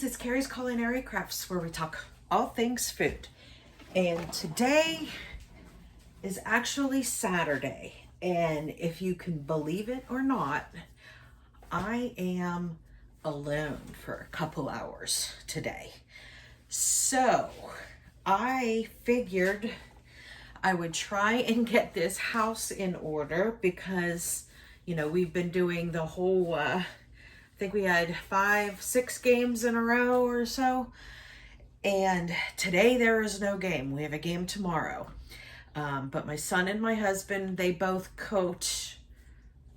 friends, it's Carrie's Culinary Crafts, where we talk all things food. And today is actually Saturday, and if you can believe it or not, I am alone for a couple hours today. So I figured I would try and get this house in order because, you know, we've been doing the whole I think we had 5-6 games in a row or so, and today there is no game. We have a game tomorrow, but my son and my husband, they both coach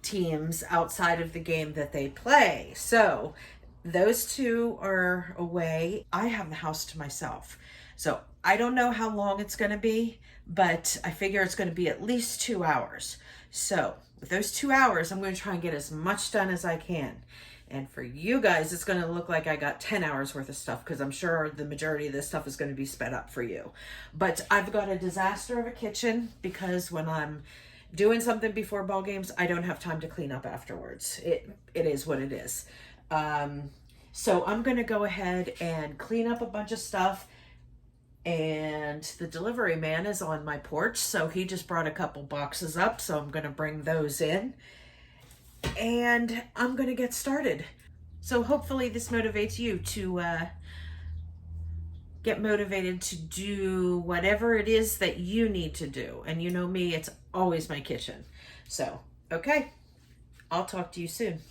teams outside of the game that they play, so those two are away. I have the house to myself, so I don't know how long it's going to be, but I figure it's going to be at least 2 hours. So with those 2 hours, I'm going to try and get as much done as I can. And for you guys, it's going to look like I got 10 hours worth of stuff because I'm sure the majority of this stuff is going to be sped up for you. But I've got a disaster of a kitchen because when I'm doing something before ball games, I don't have time to clean up afterwards. It is what it is. So I'm going to go ahead and clean up a bunch of stuff. And the delivery man is on my porch, so he just brought a couple boxes up, so I'm going to bring those in. And I'm going to get started. So hopefully this motivates you to get motivated to do whatever it is that you need to do. And you know me, it's always my kitchen. So, okay, I'll talk to you soon.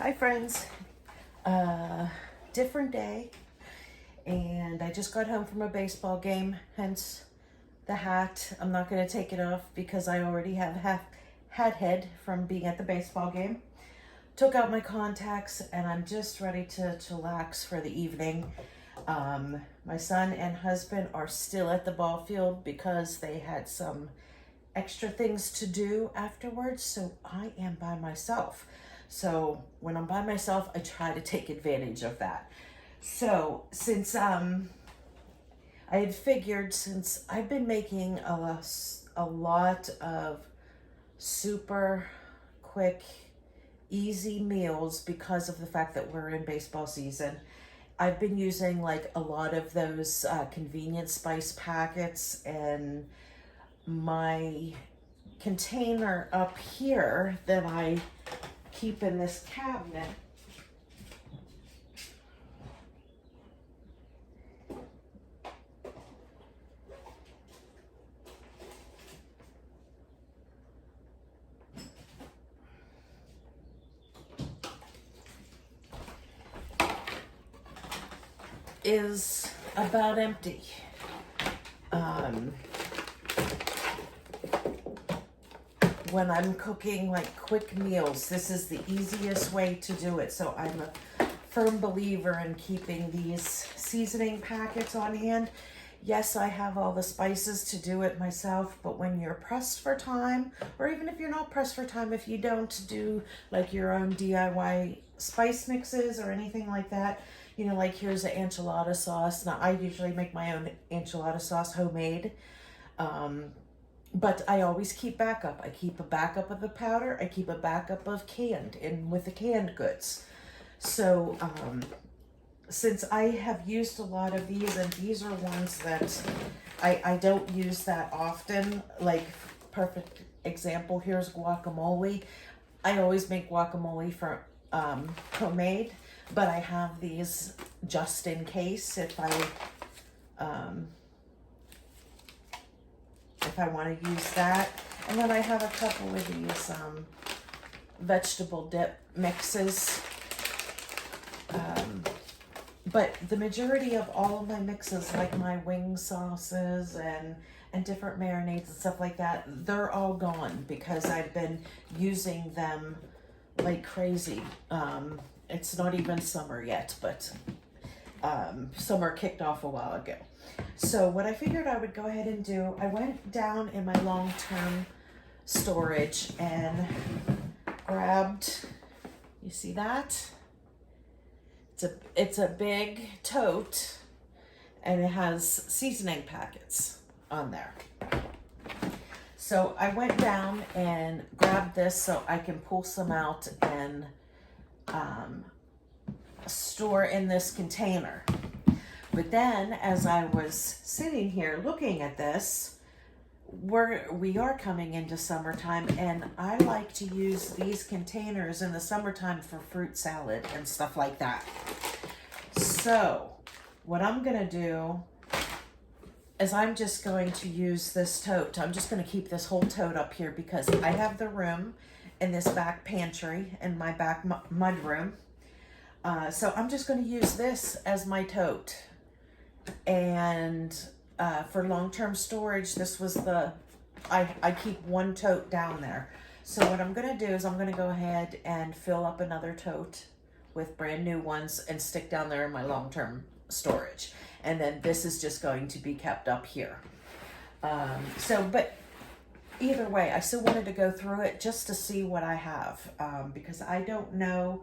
Hi friends, different day, and I just got home from a baseball game, hence the hat. I'm not going to take it off because I already have hat head from being at the baseball game. Took out my contacts and I'm just ready to chillax for the evening. My son and husband are still at the ball field because they had some extra things to do afterwards, so I am by myself. So when I'm by myself, I try to take advantage of that. So since I had figured, since I've been making a lot of super quick, easy meals because of the fact that we're in baseball season, I've been using like a lot of those convenience spice packets, and my container up here that I keep in this cabinet is about empty. When I'm cooking like quick meals, this is the easiest way to do it. So I'm a firm believer in keeping these seasoning packets on hand. Yes, I have all the spices to do it myself, but when you're pressed for time, or even if you're not pressed for time, if you don't do like your own DIY spice mixes or anything like that, you know, like here's an enchilada sauce. Now I usually make my own enchilada sauce homemade. But I always keep backup. I keep a backup of the powder. I keep a backup of canned, and with the canned goods. So since I have used a lot of these, and these are ones that I don't use that often, like perfect example, here's guacamole. I always make guacamole for homemade, but I have these just in case if I want to use that. And then I have a couple of these vegetable dip mixes. But the majority of all of my mixes, like my wing sauces and different marinades and stuff like that, they're all gone because I've been using them like crazy. It's not even summer yet, but summer kicked off a while ago. So what I figured I would go ahead and do, I went down in my long-term storage and grabbed, you see that? It's a big tote, and it has seasoning packets on there. So I went down and grabbed this so I can pull some out and store in this container. But then as I was sitting here looking at this, we are coming into summertime, and I like to use these containers in the summertime for fruit salad and stuff like that. So what I'm gonna do is I'm just going to use this tote. I'm just gonna keep this whole tote up here because I have the room in this back pantry in my back mud room. So I'm just gonna use this as my tote. And for long-term storage, this was I keep one tote down there. So what I'm gonna do is I'm gonna go ahead and fill up another tote with brand new ones and stick down there in my long-term storage. And then this is just going to be kept up here. But either way, I still wanted to go through it just to see what I have, because I don't know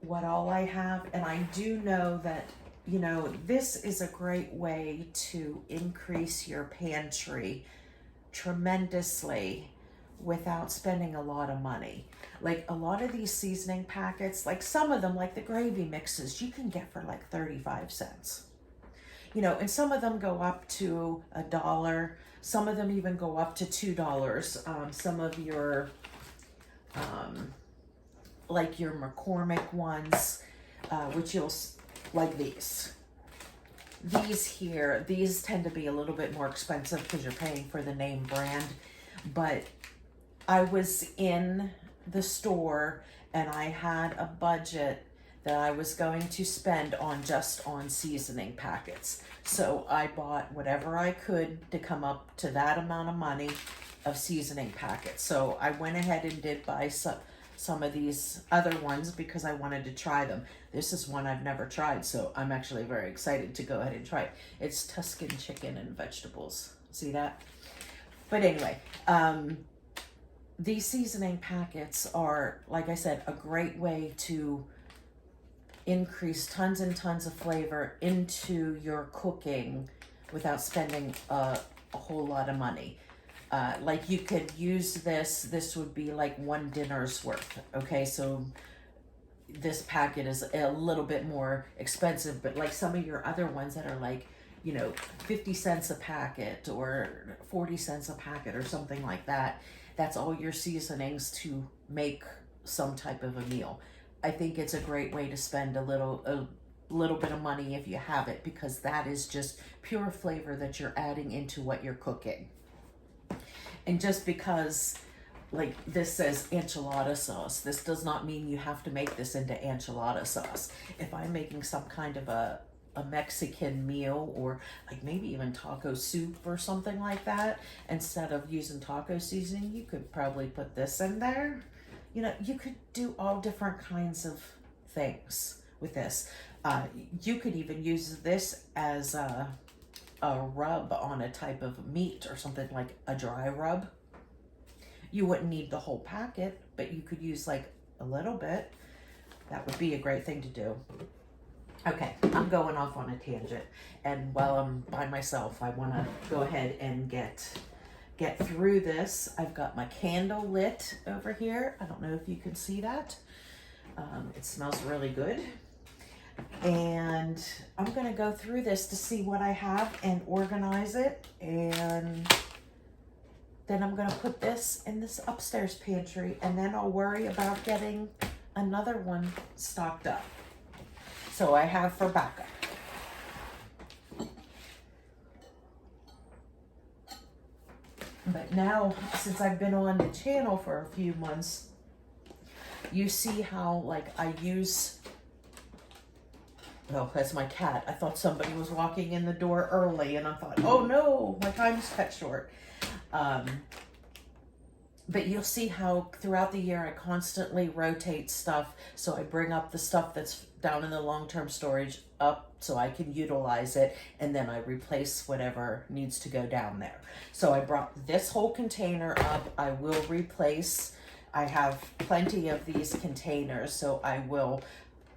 what all I have, and I do know that, you know, this is a great way to increase your pantry tremendously without spending a lot of money. Like a lot of these seasoning packets, like some of them, like the gravy mixes, you can get for like 35 cents. You know, and some of them go up to $1. Some of them even go up to $2. Some of your, like your McCormick ones, which you'll, like these. These here, these tend to be a little bit more expensive because you're paying for the name brand. But I was in the store and I had a budget that I was going to spend on just on seasoning packets. So I bought whatever I could to come up to that amount of money of seasoning packets. So I went ahead and did buy some of these other ones because I wanted to try them. This is one I've never tried, so I'm actually very excited to go ahead and try it. It's Tuscan chicken and vegetables. See that? But anyway, these seasoning packets are, like I said, a great way to increase tons and tons of flavor into your cooking without spending a whole lot of money. Like you could use this would be like one dinner's worth. Okay, so this packet is a little bit more expensive, but like some of your other ones that are like, 50 cents a packet or 40 cents a packet or something like that, that's all your seasonings to make some type of a meal. I think it's a great way to spend a little bit of money if you have it, because that is just pure flavor that you're adding into what you're cooking. And just because like this says enchilada sauce, this does not mean you have to make this into enchilada sauce. If I'm making some kind of a Mexican meal, or like maybe even taco soup or something like that, instead of using taco seasoning, you could probably put this in there. You could do all different kinds of things with this. You could even use this as a rub on a type of meat or something, like a dry rub. You wouldn't need the whole packet, but you could use like a little bit. That would be a great thing to do. Okay, I'm going off on a tangent, and while I'm by myself, I want to go ahead and get through this. I've got my candle lit over here. I don't know if you can see that. It smells really good. And I'm going to go through this to see what I have and organize it. And then I'm going to put this in this upstairs pantry, and then I'll worry about getting another one stocked up. So I have for backup. But now, since I've been on the channel for a few months, you see how like I use, oh, that's my cat. I thought somebody was walking in the door early, and I thought, oh no, my time's cut short. But you'll see how throughout the year I constantly rotate stuff. So I bring up the stuff that's down in the long-term storage up so I can utilize it, and then I replace whatever needs to go down there. So I brought this whole container up. I will replace. I have plenty of these containers, so I will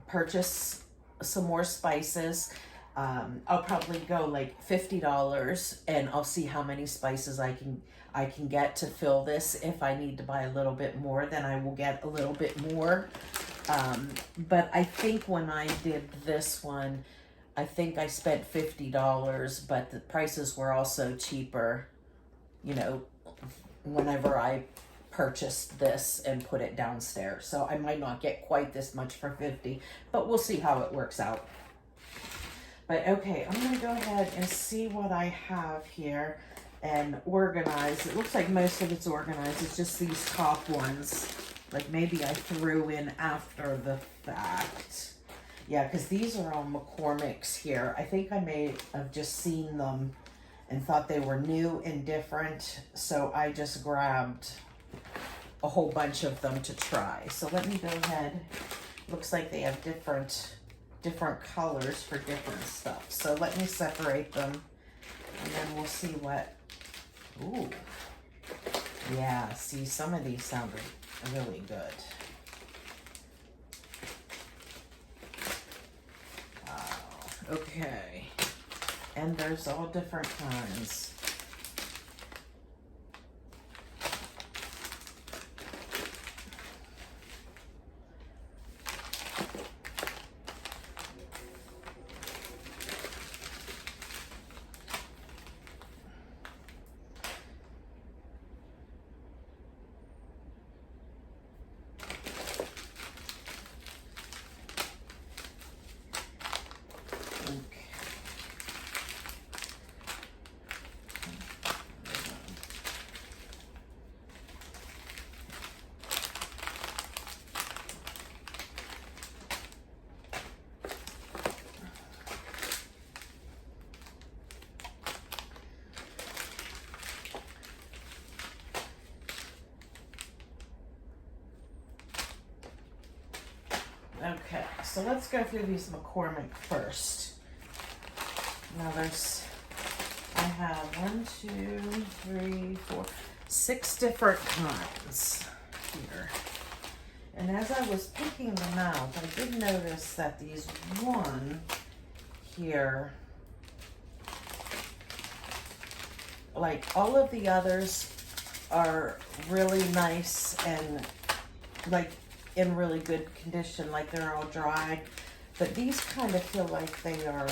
purchase some more spices. I'll probably go like $50, and I'll see how many spices I can get to fill this. If I need to buy a little bit more, then I will get a little bit more. But I think when I did this one, I think I spent $50, but the prices were also cheaper, whenever I purchased this and put it downstairs. So I might not get quite this much for $50, but we'll see how it works out. But okay, I'm going to go ahead and see what I have here and organize. It looks like most of it's organized. It's just these top ones. Like maybe I threw in after the fact. Yeah, because these are all McCormick's here. I think I may have just seen them and thought they were new and different. So I just grabbed a whole bunch of them to try. So let me go ahead. Looks like they have different colors for different stuff. So let me separate them, and then we'll see what, ooh. Yeah, see, some of these sound really good. Wow, okay. And there's all different kinds. So let's go through these McCormick first. Now I have 6 different kinds here. And as I was picking them out, I did notice that these one here, like all of the others are really nice and like in really good condition, like they're all dried, but these kind of feel like they are,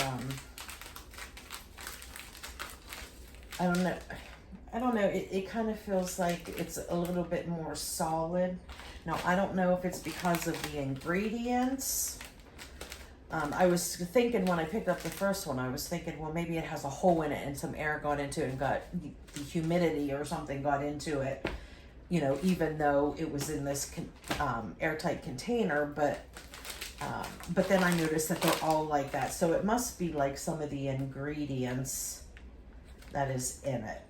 I don't know, it kind of feels like it's a little bit more solid. Now, I don't know if it's because of the ingredients. I was thinking when I picked up the first one, I was thinking, well, maybe it has a hole in it and some air got into it and got the humidity or something got into it, you know, even though it was in this airtight container, but then I noticed that they're all like that. So it must be like some of the ingredients that is in it.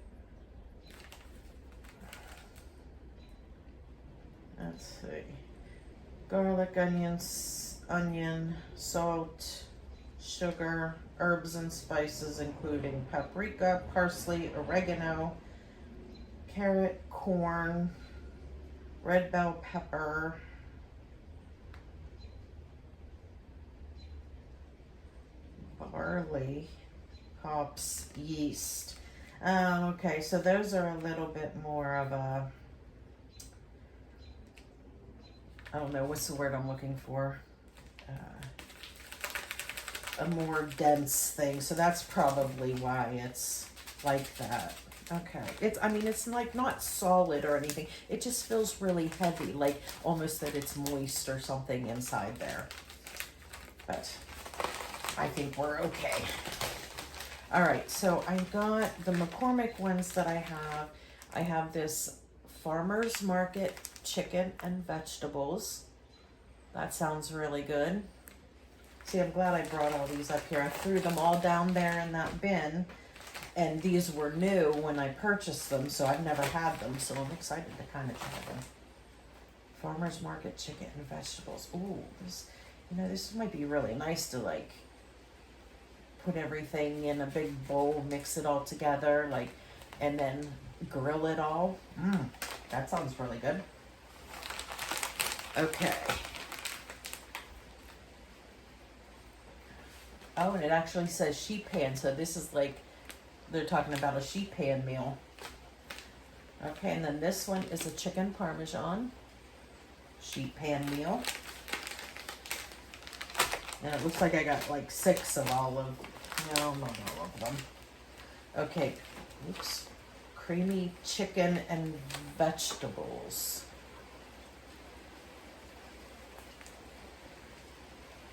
Let's see. Garlic, onion, salt, sugar, herbs and spices, including paprika, parsley, oregano, carrot, corn, red bell pepper, barley, hops, yeast. Okay, so those are a little bit more of a, I don't know, what's the word I'm looking for? A more dense thing. So that's probably why it's like that. Okay. It's like not solid or anything. It just feels really heavy, like almost that it's moist or something inside there. But I think we're okay. All right. So I got the McCormick ones that I have. I have this Farmer's Market chicken and vegetables. That sounds really good. See, I'm glad I brought all these up here. I threw them all down there in that bin, and these were new when I purchased them, so I've never had them, so I'm excited to kind of try them. Farmer's Market chicken and vegetables. Ooh, this might be really nice to like put everything in a big bowl, mix it all together, like, and then grill it all. That sounds really good. Okay. Oh, and it actually says sheet pan, so this is like, they're talking about a sheet pan meal. Okay, and then this one is a chicken parmesan sheet pan meal. And it looks like I got like 6 of all of, no, not all of them. Okay, oops. Creamy chicken and vegetables.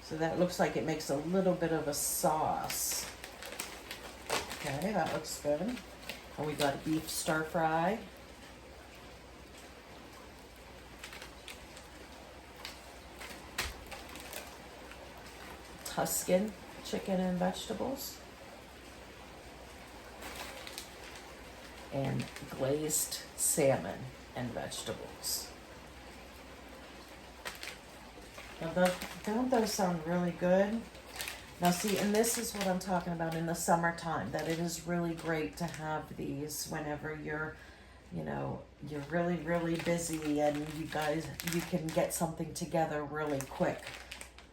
So that looks like it makes a little bit of a sauce. Okay, that looks good. And we got beef stir fry. Tuscan chicken and vegetables. And glazed salmon and vegetables. Now don't those sound really good? Now see, and this is what I'm talking about in the summertime, that it is really great to have these whenever you're, you're really, really busy and you can get something together really quick.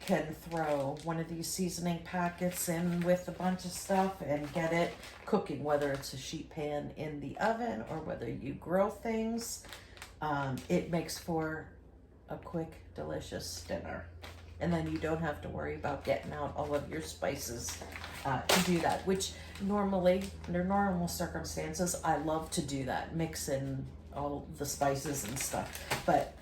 Can throw one of these seasoning packets in with a bunch of stuff and get it cooking, whether it's a sheet pan in the oven or whether you grill things. It makes for a quick, delicious dinner. And then you don't have to worry about getting out all of your spices to do that, which normally, under normal circumstances, I love to do that, mix in all the spices and stuff. But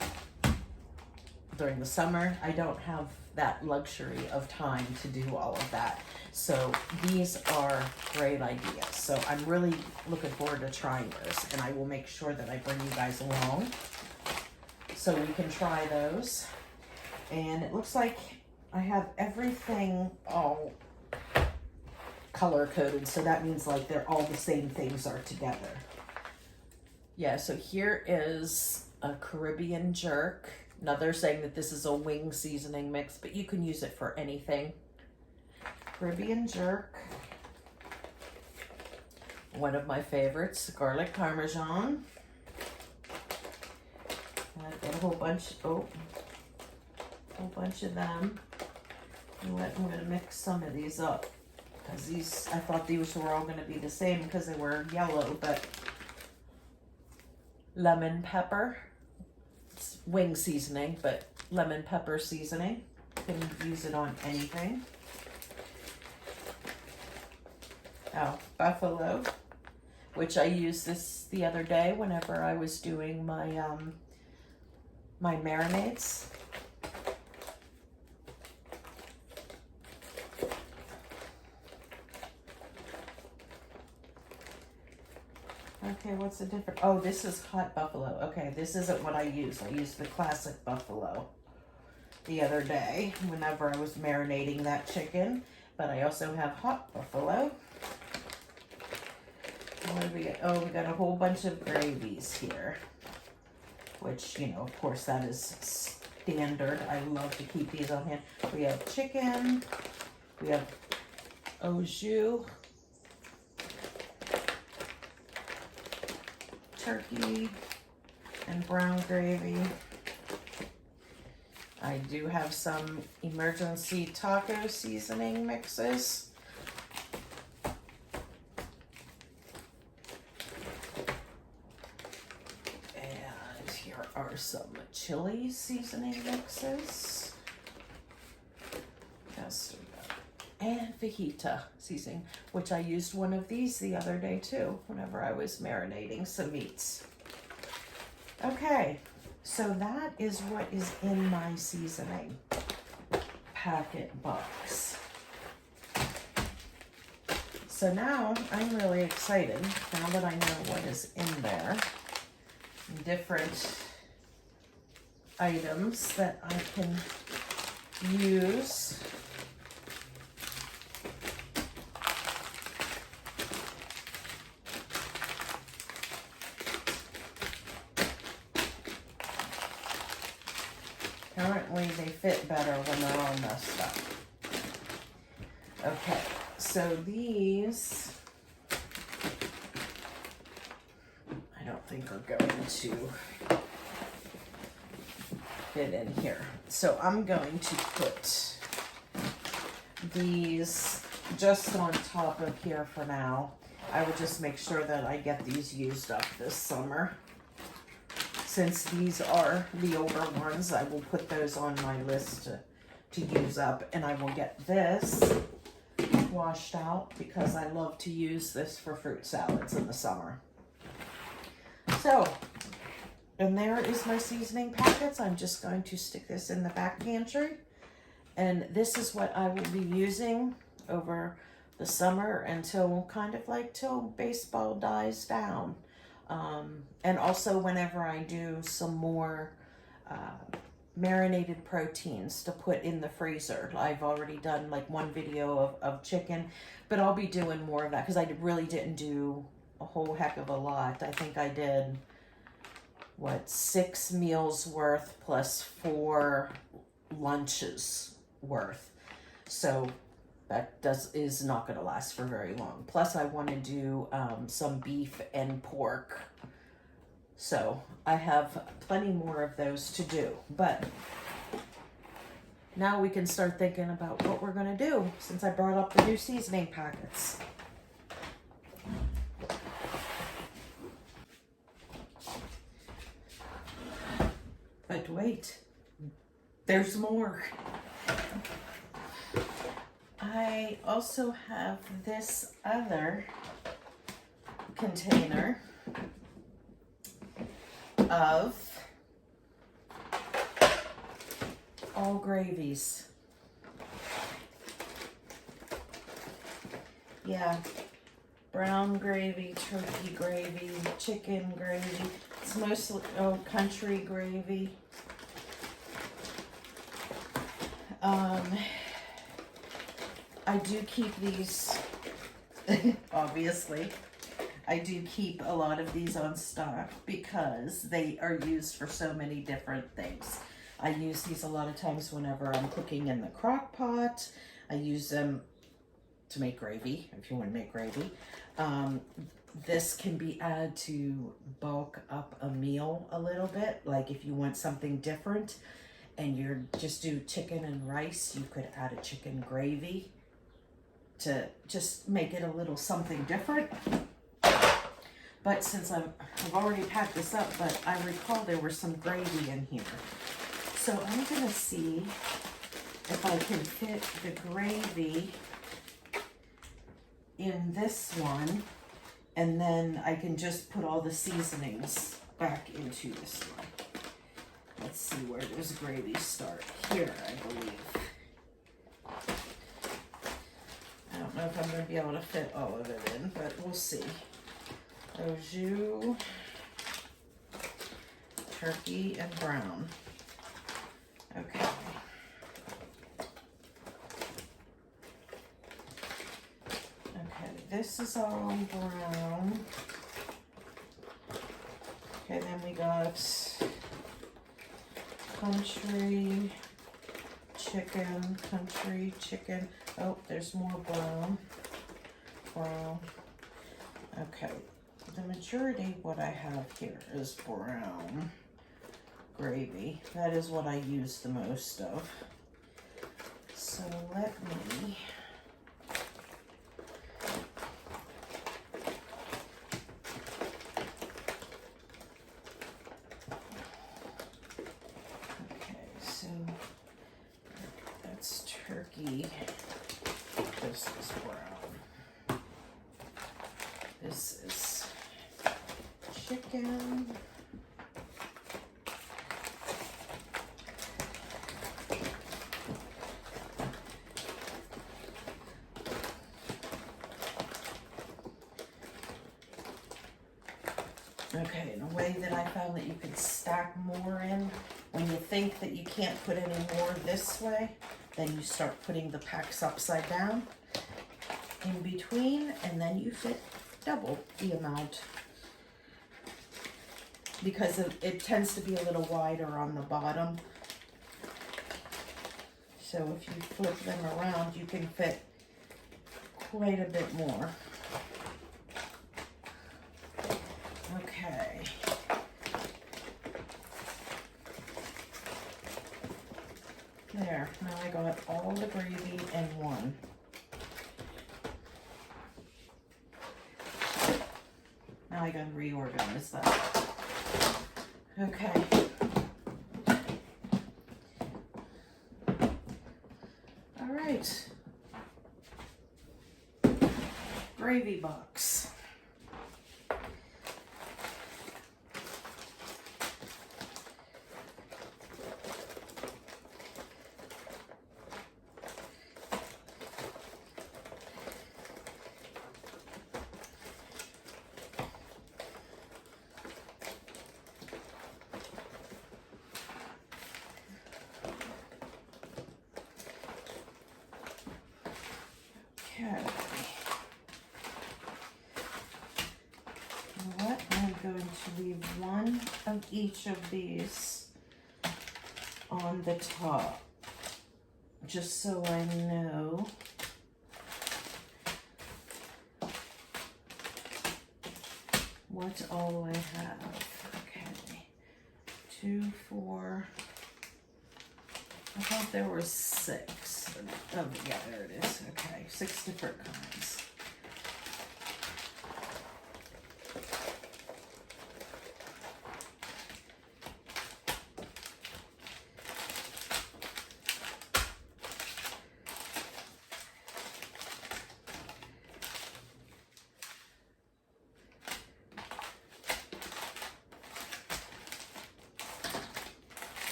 during the summer, I don't have that luxury of time to do all of that. So these are great ideas. So I'm really looking forward to trying those, and I will make sure that I bring you guys along so we can try those. And it looks like I have everything all color coded, so that means like they're all the same things are together. Yeah, so here is a Caribbean jerk. Now they're saying that this is a wing seasoning mix, but you can use it for anything. Caribbean jerk. One of my favorites, garlic parmesan. And I've got a whole bunch of them. You know what, I'm gonna mix some of these up because these, I thought these were all gonna be the same because they were yellow, but lemon pepper. It's wing seasoning, but lemon pepper seasoning. You can use it on anything. Oh, buffalo, which I used this the other day whenever I was doing my my marinades. Okay, what's the difference? Oh, this is hot buffalo. Okay, this isn't what I use. I used the classic buffalo the other day whenever I was marinating that chicken. But I also have hot buffalo. What do we get? Oh, we got a whole bunch of gravies here. Which, you know, of course, that is standard. I love to keep these on hand. We have chicken. We have au jus. Turkey and brown gravy. I do have some emergency taco seasoning mixes. And here are some chili seasoning mixes. Yes, and fajita seasoning, which I used one of these the other day too, whenever I was marinating some meats. Okay, so that is what is in my seasoning packet box. So now I'm really excited, now that I know what is in there, different items that I can use. Apparently they fit better when they're all messed up. Okay, so these, I don't think are going to fit in here. So I'm going to put these just on top of here for now. I will just make sure that I get these used up this summer. Since these are the older ones, I will put those on my list to use up, and I will get this washed out because I love to use this for fruit salads in the summer. So, and there is my seasoning packets. I'm just going to stick this in the back pantry, and this is what I will be using over the summer until kind of like till baseball dies down. And also whenever I do some more marinated proteins to put in the freezer. I've already done like one video of chicken, but I'll be doing more of that because I really didn't do a whole heck of a lot. I think I did, what, 6 meals worth plus 4 lunches worth. So that is not going to last for very long. Plus I want to do some beef and pork. So I have plenty more of those to do. But now we can start thinking about what we're going to do since I brought up the new seasoning packets. But wait, there's more. I also have this other container of all gravies. Yeah, brown gravy, turkey gravy, chicken gravy. It's mostly, country gravy. I do keep these, obviously, I do keep a lot of these on stock because they are used for so many different things. I use these a lot of times whenever I'm cooking in the crock pot. I use them to make gravy, if you want to make gravy. This can be added to bulk up a meal a little bit. Like if you want something different and you're just do chicken and rice, you could add a chicken gravy to just make it a little something different. But since I've already packed this up, but I recall there was some gravy in here. So I'm gonna see if I can fit the gravy in this one, and then I can just put all the seasonings back into this one. Let's see, where does gravy start? Here, I believe. I don't know if I'm going to be able to fit all of it in, but we'll see. Au jus, turkey, and brown. Okay. Okay, this is all brown. Okay, then we got country chicken. Oh, there's more brown. Okay, the majority what I have here is brown gravy. That is what I use the most of. So let me turkey. This is brown. This is chicken. Okay, and a way that I found that you could stack more in, when you think that you can't put any more this way, then you start putting the packs upside down in between, and then you fit double the amount, because it tends to be a little wider on the bottom. So if you flip them around, you can fit quite a bit more. Okay. There, now I got all the gravy in one. Now I gotta reorganize that. Okay. All right. Gravy box. Okay. You know what? I'm going to leave one of each of these on the top, just so I know what all I have. Okay. 2, 4. I thought there were 6. Oh, yeah, there it is. Okay, 6 different kinds.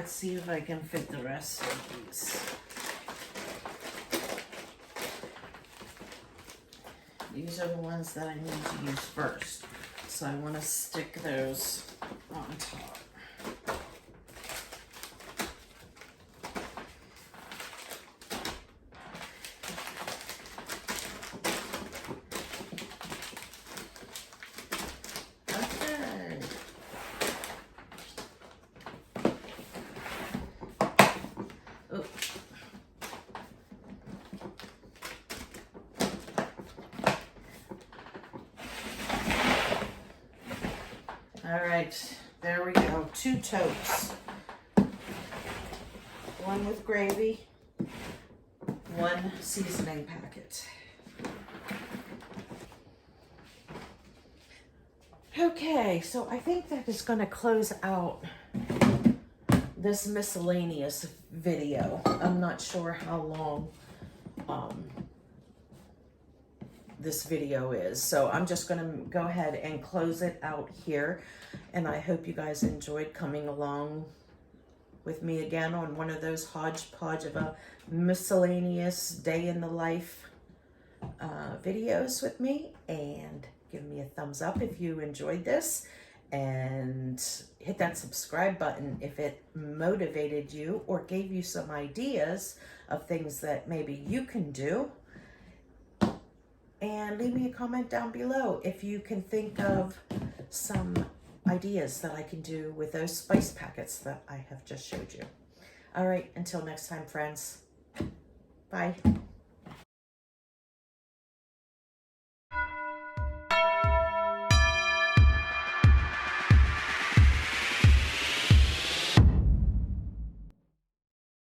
let's see if I can fit the rest of these. These are the ones that I need to use first. So I want to stick those on top. Okay. Oh. All right, there we go. 2 totes. One with gravy, 1 seasoning packet. Okay, so I think that is going to close out this miscellaneous video. I'm not sure how long this video is, so I'm just going to go ahead and close it out here, and I hope you guys enjoyed coming along with me again on one of those hodgepodge of a miscellaneous day in the life videos with me, and give me a thumbs up if you enjoyed this, and hit that subscribe button if it motivated you or gave you some ideas of things that maybe you can do. And leave me a comment down below if you can think of some ideas that I can do with those spice packets that I have just showed you. All right, until next time, friends. Bye.